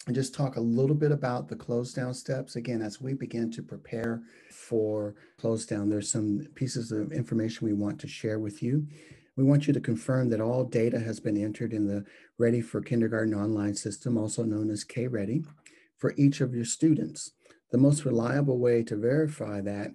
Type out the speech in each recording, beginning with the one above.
and just talk a little bit about the close down steps. Again, as we begin to prepare for close down, there's some pieces of information we want to share with you. We want you to confirm that all data has been entered in the Ready for Kindergarten online system, also known as K-Ready, for each of your students. The most reliable way to verify that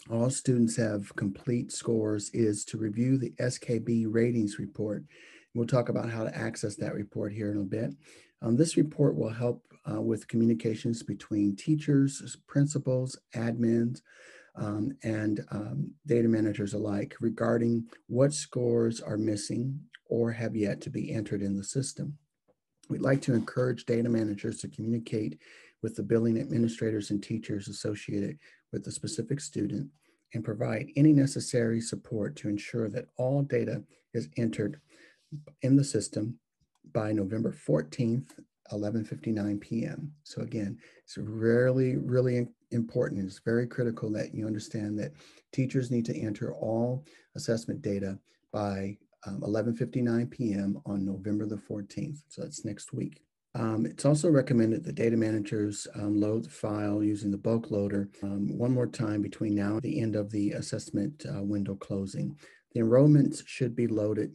all students have complete scores is to review the SKB ratings report. We'll talk about how to access that report here in a bit. This report will help with communications between teachers, principals, admins, and data managers alike regarding what scores are missing or have yet to be entered in the system. We'd like to encourage data managers to communicate with the billing administrators and teachers associated with the specific student and provide any necessary support to ensure that all data is entered in the system by November 14th, 11:59 p.m. So again, it's really important. It's very critical that you understand that teachers need to enter all assessment data by 11:59 p.m. on November the 14th. So that's next week. It's also recommended that data managers load the file using the bulk loader one more time between now and the end of the assessment window closing. The enrollments should be loaded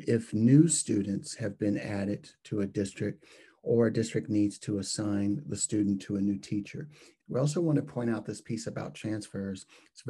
if new students have been added to a district or a district needs to assign the student to a new teacher. We also want to point out this piece about transfers. It's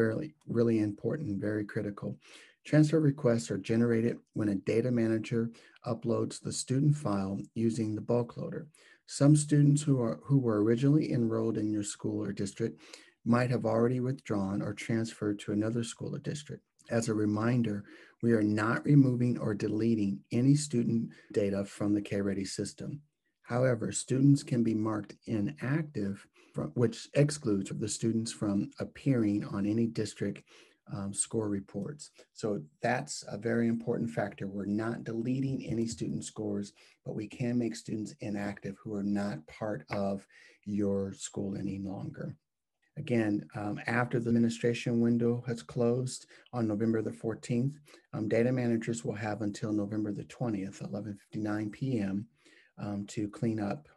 really important, very critical. Transfer requests are generated when a data manager uploads the student file using the bulk loader. Some students who were originally enrolled in your school or district might have already withdrawn or transferred to another school or district. As a reminder, we are not removing or deleting any student data from the K-Ready system. However, students can be marked inactive, which excludes the students from appearing on any district score reports. So that's a very important factor. We're not deleting any student scores, but we can make students inactive who are not part of your school any longer. Again, after the administration window has closed on November the 14th, data managers will have until November the 20th, 11:59 p.m. To clean up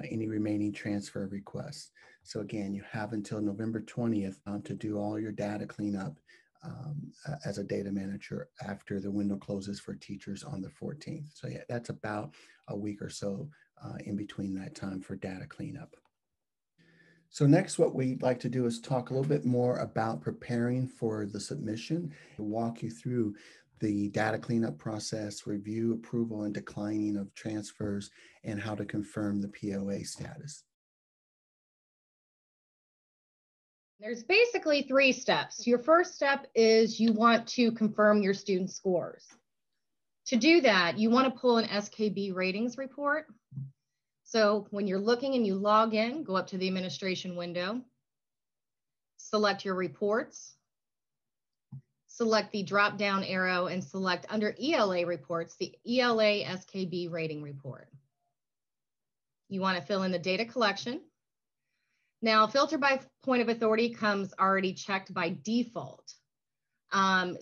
any remaining transfer requests. So again, you have until November 20th to do all your data cleanup as a data manager after the window closes for teachers on the 14th. So yeah, that's about a week or so in between that time for data cleanup. So next, what we'd like to do is talk a little bit more about preparing for the submission, walk you through the data cleanup process, review, approval, and declining of transfers, and how to confirm the POA status. There's basically 3 steps. Your first step is you want to confirm your student scores. To do that, you want to pull an SKB ratings report. So when you're looking and you log in, go up to the administration window, select your reports, select the drop-down arrow and select under ELA reports, the ELA SKB rating report. You want to fill in the data collection. Now, filter by point of authority comes already checked by default.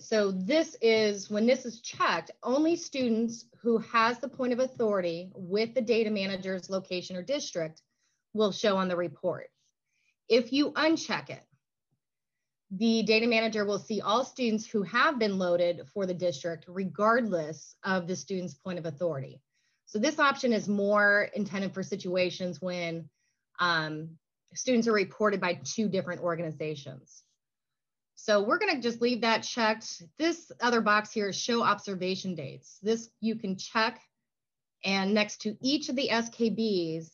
So this is, when this is checked, only students who has the point of authority with the data manager's location or district will show on the report. If you uncheck it, the data manager will see all students who have been loaded for the district regardless of the student's point of authority. So this option is more intended for situations when students are reported by 2 different organizations. So we're going to just leave that checked. This other box here is show observation dates. This you can check, and next to each of the SKBs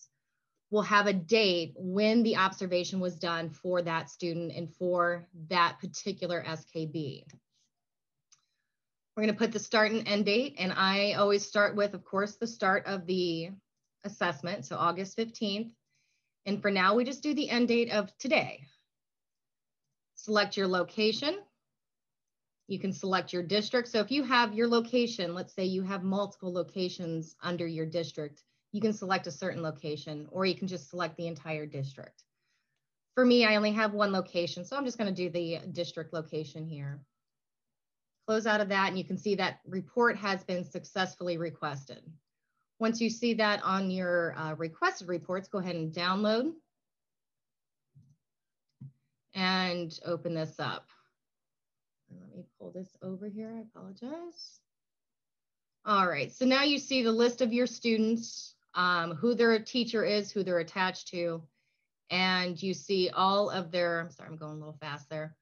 will have a date when the observation was done for that student and for that particular SKB. We're going to put the start and end date, and I always start with, of course, the start of the assessment, so August 15th. And for now, we just do the end date of today. Select your location. You can select your district. So if you have your location, let's say you have multiple locations under your district, you can select a certain location, or you can just select the entire district. For me, I only have 1 location, so I'm just going to do the district location here. Close out of that, and you can see that report has been successfully requested. Once you see that on your requested reports, go ahead and download and open this up. Let me pull this over here, I apologize. All right, so now you see the list of your students, who their teacher is, who they're attached to, and you see all of their, I'm sorry, I'm going a little fast there.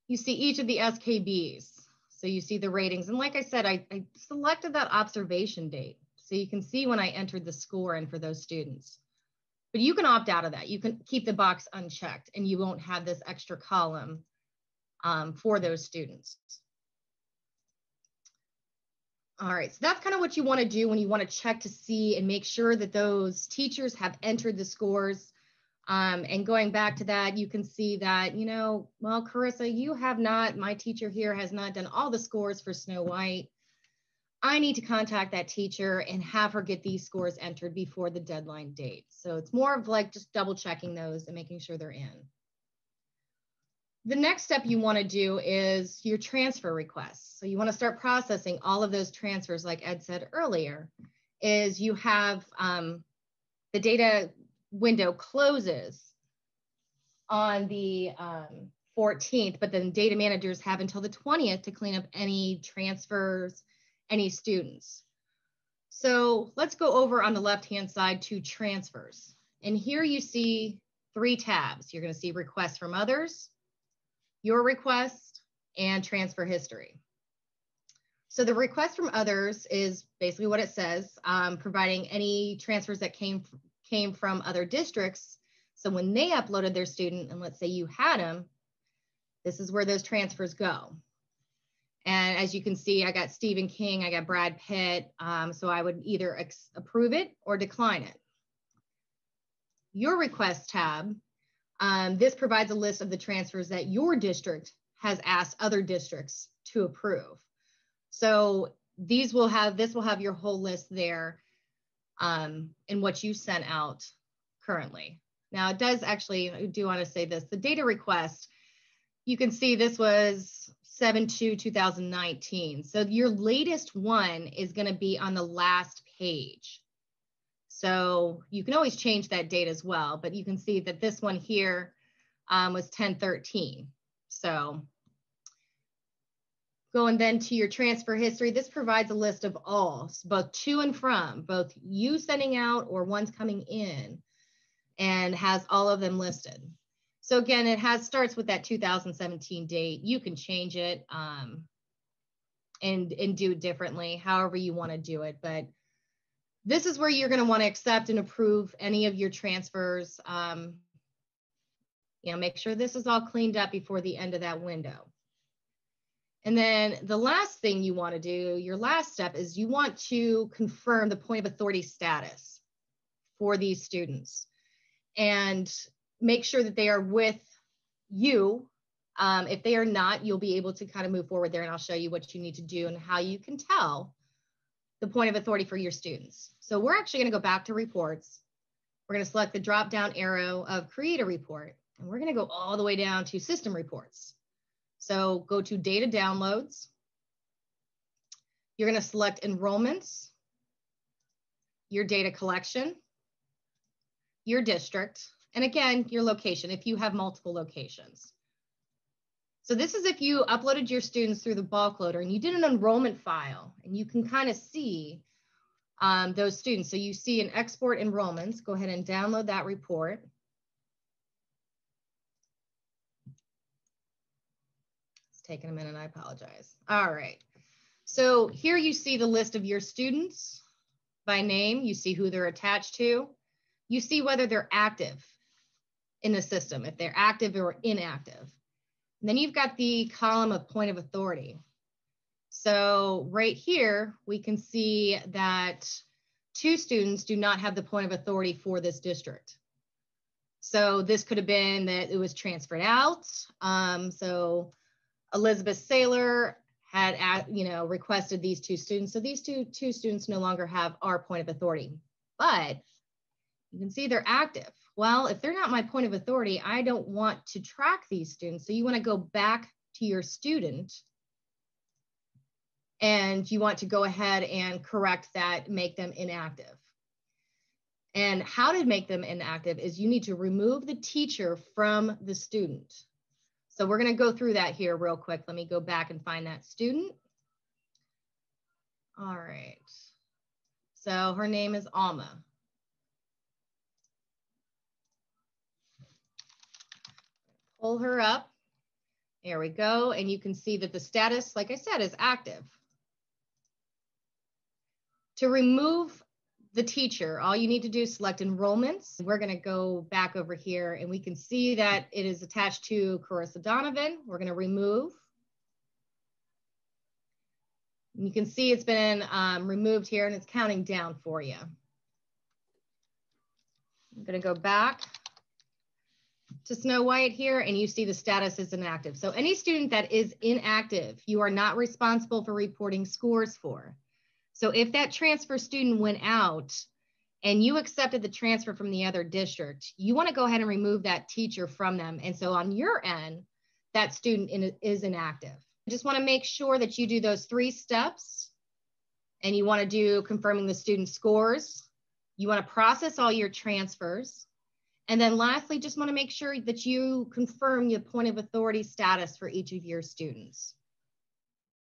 You see each of the SKBs. So you see the ratings. And like I said, I selected that observation date. So you can see when I entered the score in for those students. But you can opt out of that. You can keep the box unchecked and you won't have this extra column for those students. All right, so that's kind of what you want to do when you want to check to see and make sure that those teachers have entered the scores. And going back to that, you can see that, you know, well, Carissa, you have not, my teacher here has not done all the scores for Snow White. I need to contact that teacher and have her get these scores entered before the deadline date. So it's more of like just double checking those and making sure they're in. The next step you want to do is your transfer requests. So you want to start processing all of those transfers, like Ed said earlier, is you have the data window closes on the 14th, but then data managers have until the 20th to clean up any transfers, any students. So let's go over on the left-hand side to transfers. And here you see 3 tabs. You're going to see requests from others, your request, and transfer history. So the request from others is basically what it says, providing any transfers that came from other districts. So when they uploaded their student, and let's say you had them, this is where those transfers go. And as you can see, I got Stephen King, I got Brad Pitt, so I would either approve it or decline it. Your request tab, this provides a list of the transfers that your district has asked other districts to approve. So this will have your whole list there in what you sent out currently. Now it does actually, I do want to say this, the data request, you can see this was 7/2/2019. So your latest one is going to be on the last page. So you can always change that date as well, but you can see that this one here was 10/13. So going then to your transfer history, this provides a list of all, both to and from, both you sending out or ones coming in, and has all of them listed. So again, it starts with that 2017 date. You can change it and do it differently, however you want to do it. But this is where you're going to want to accept and approve any of your transfers. Make sure this is all cleaned up before the end of that window. And then the last thing you want to do, your last step, is you want to confirm the point of authority status for these students and make sure that they are with you. If they are not, you'll be able to kind of move forward there, and I'll show you what you need to do and how you can tell the point of authority for your students. So we're actually going to go back to reports. We're going to select the drop down arrow of create a report, and we're going to go all the way down to system reports. So go to data downloads. You're going to select enrollments, your data collection, your district, and again, your location if you have multiple locations. So this is if you uploaded your students through the bulk loader and you did an enrollment file, and you can kind of see those students. So you see an export enrollments. Go ahead and download that report. Taking a minute, I apologize. All right, so here you see the list of your students by name. You see who they're attached to. You see whether they're active in the system, if they're active or inactive. And then you've got the column of point of authority. So right here, we can see that 2 students do not have the point of authority for this district. So this could have been that it was transferred out. So Elizabeth Saylor had, requested these 2 students. So these two students no longer have our point of authority, but you can see they're active. Well, if they're not my point of authority, I don't want to track these students. So you want to go back to your student and you want to go ahead and correct that, make them inactive. And how to make them inactive is you need to remove the teacher from the student. So we're going to go through that here real quick. Let me go back and find that student. All right. So her name is Alma. Pull her up. There we go. And you can see that the status, like I said, is active. To remove the teacher, all you need to do is select enrollments. We're going to go back over here and we can see that it is attached to Carissa Donovan. We're going to remove. And you can see it's been removed here and it's counting down for you. I'm going to go back to Snow White here and you see the status is inactive. So any student that is inactive, you are not responsible for reporting scores for. So if that transfer student went out and you accepted the transfer from the other district, you want to go ahead and remove that teacher from them. And so on your end, that student is inactive. I just want to make sure that you do those 3 steps, and you want to do confirming the student scores. You want to process all your transfers. And then lastly, just want to make sure that you confirm your point of authority status for each of your students.